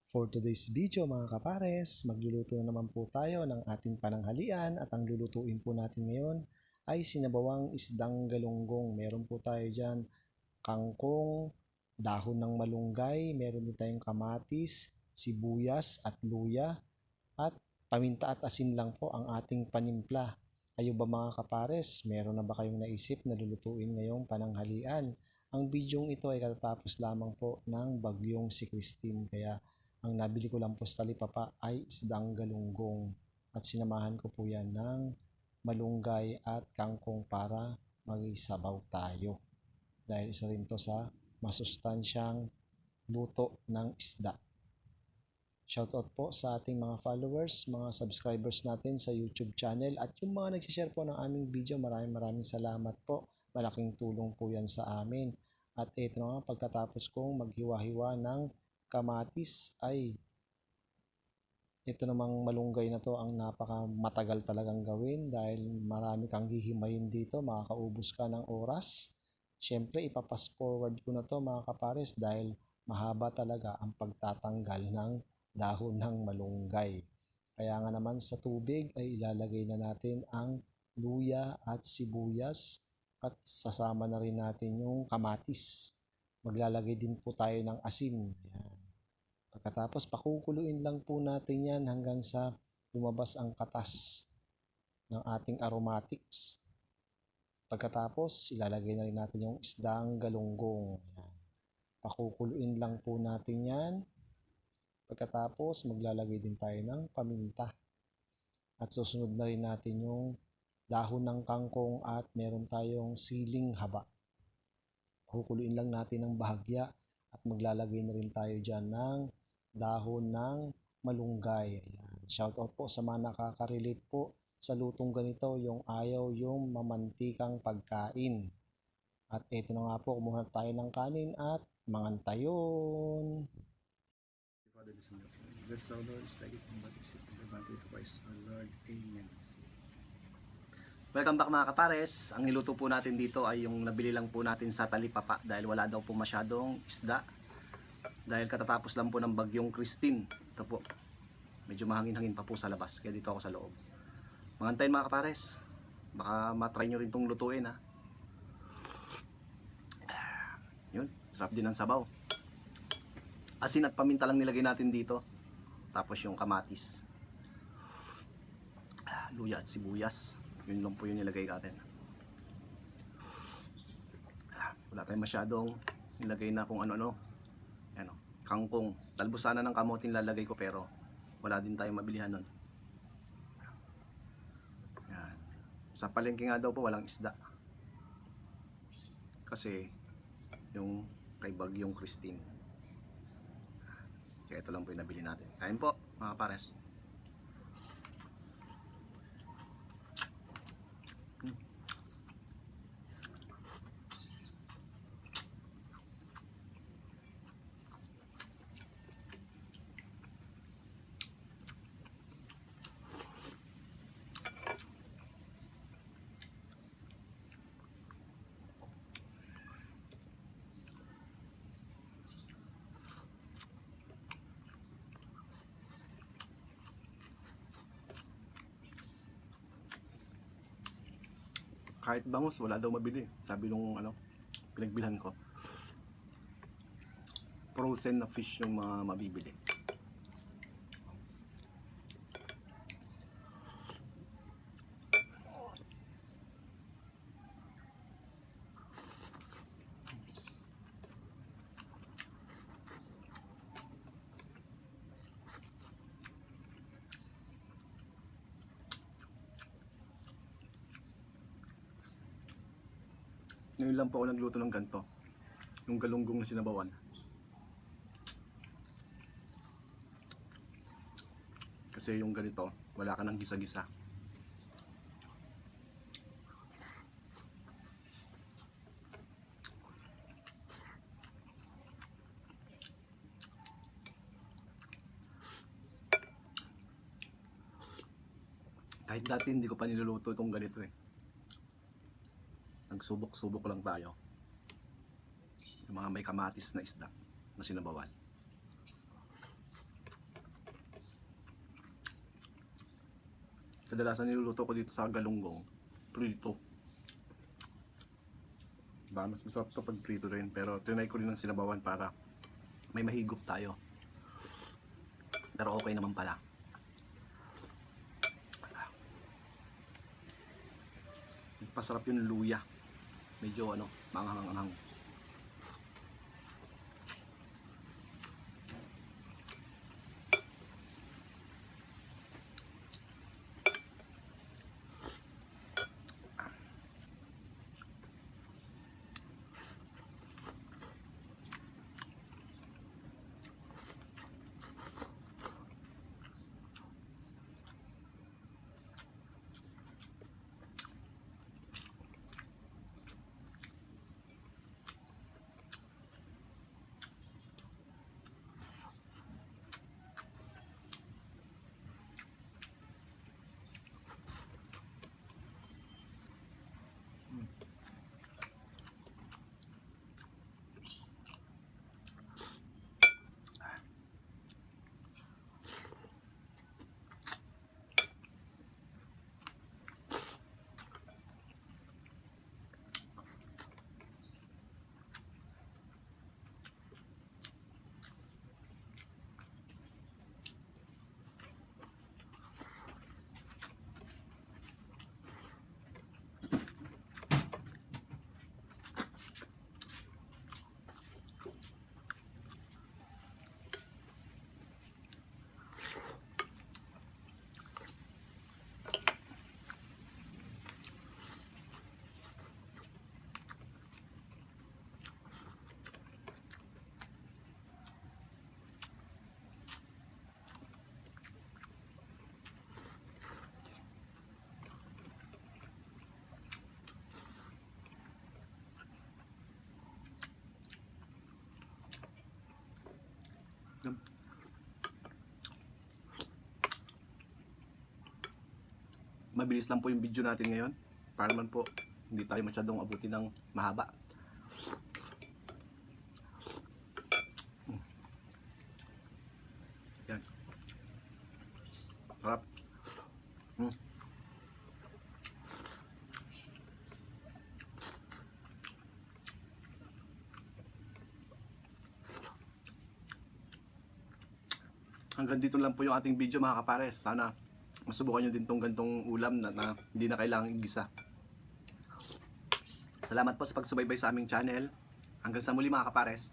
For today's video mga kapares, magluluto na naman po tayo ng ating pananghalian at ang lulutuin po natin ngayon ay sinabawang isdang galunggong. Meron po tayo dyan kangkong, dahon ng malunggay, meron din tayong kamatis, sibuyas at luya at paminta at asin lang po ang ating panimpla. Kayo ba mga kapares, meron na ba kayong naisip na lulutuin ngayong pananghalian? Ang bidyong ito ay katatapos lamang po ng bagyong si Christine, kaya ang nabili ko lang po sa talipapa ay isdang galunggong at sinamahan ko po yan ng malunggay at kangkong para mag-isabaw tayo. Dahil isa rin to sa masustansyang luto ng isda. Shoutout po sa ating mga followers, mga subscribers natin sa YouTube channel at yung mga nagsishare po ng aming video, maraming salamat po. Malaking tulong po yan sa amin. At ito nga, pagkatapos kong maghiwa-hiwa ng kamatis ay ito namang malunggay na to ang napaka matagal talagang gawin dahil marami kang hihimayin dito, makakaubos ka ng oras. Siyempre ipapas forward ko na to mga kapares dahil mahaba talaga ang pagtatanggal ng dahon ng malunggay. Kaya nga naman sa tubig ay ilalagay na natin ang luya at sibuyas at sasama na rin natin yung kamatis. Maglalagay din po tayo ng asin. Ayan. Pagkatapos pakukuluin lang po natin yan hanggang sa lumabas ang katas ng ating aromatics. Pagkatapos ilalagay na rin natin yung isdang galunggong. Ayan. Pakukuluin lang po natin yan. Pagkatapos maglalagay din tayo ng paminta. At susunod na rin natin yung dahon ng kangkong at meron tayong siling haba. Pakukuluin lang natin ng bahagya at maglalagay na rin tayo dyan ng dahon ng malunggay. Ayan. Shoutout po sa mga nakaka-relate po sa lutong ganito, yung ayaw yung mamantikang pagkain. At ito na nga po, kumuha tayo ng kanin at mangantayon. Father, the Son, the Lord is taking from what is it, the body of Christ, our Lord. Amen. Welcome back mga kapares. Ang niluto po natin dito ay yung nabili lang po natin sa talipapa dahil wala daw po masyadong isda. Dahil katatapos lang po ng bagyong Christine. Ito po, medyo mahangin-hangin pa po sa labas, kaya dito ako sa loob. Mangantayin mga kapares, baka matry nyo rin itong lutuin ha. Yun, sarap din ang sabaw. Asin at paminta lang nilagay natin dito. Tapos yung kamatis, luya at sibuyas. Yun lang po yung nilagay natin. Wala tayong masyadong nilagay na kung ano-ano. Ano, kangkong. Talbos sana ng kamoting lalagay ko pero wala din tayong mabilihan nun. Yan. Sa palengke nga daw po walang isda. Kasi yung kay bagyong Christine. Kaya ito lang po yung nabili natin. Kain po mga pares. Kahit bangus wala daw mabili, sabi nung ano pinagbilhan ko. Frozen na fish yung mga mabibili. Ngayon lang po ako nagluto ng ganito, yung galunggong na sinabawan. Kasi yung ganito, wala ka ng gisa-gisa. Kahit dati hindi ko pa niluluto itong ganito eh. Nagsubok-subok lang tayo. Yung mga may kamatis na isda na sinabawan. Kadalasan niluluto ko dito sa galunggong, prito. Diba? Mas masarap to pag prito rin, pero trinay ko rin ng sinabawan para may mahigop tayo. Pero okay naman pala. Pasarap yung luya. Medyo manghang-anghang. Mabilis lang po yung video natin ngayon para naman po hindi tayo masyadong abutin ng mahaba. Yan. Sarap. Hanggang dito lang po yung ating video mga kapares. Sana masubukan nyo din tong gantong ulam na hindi na kailangang igisa. Salamat po sa pagsubaybay sa aming channel. Hanggang sa muli mga kapares.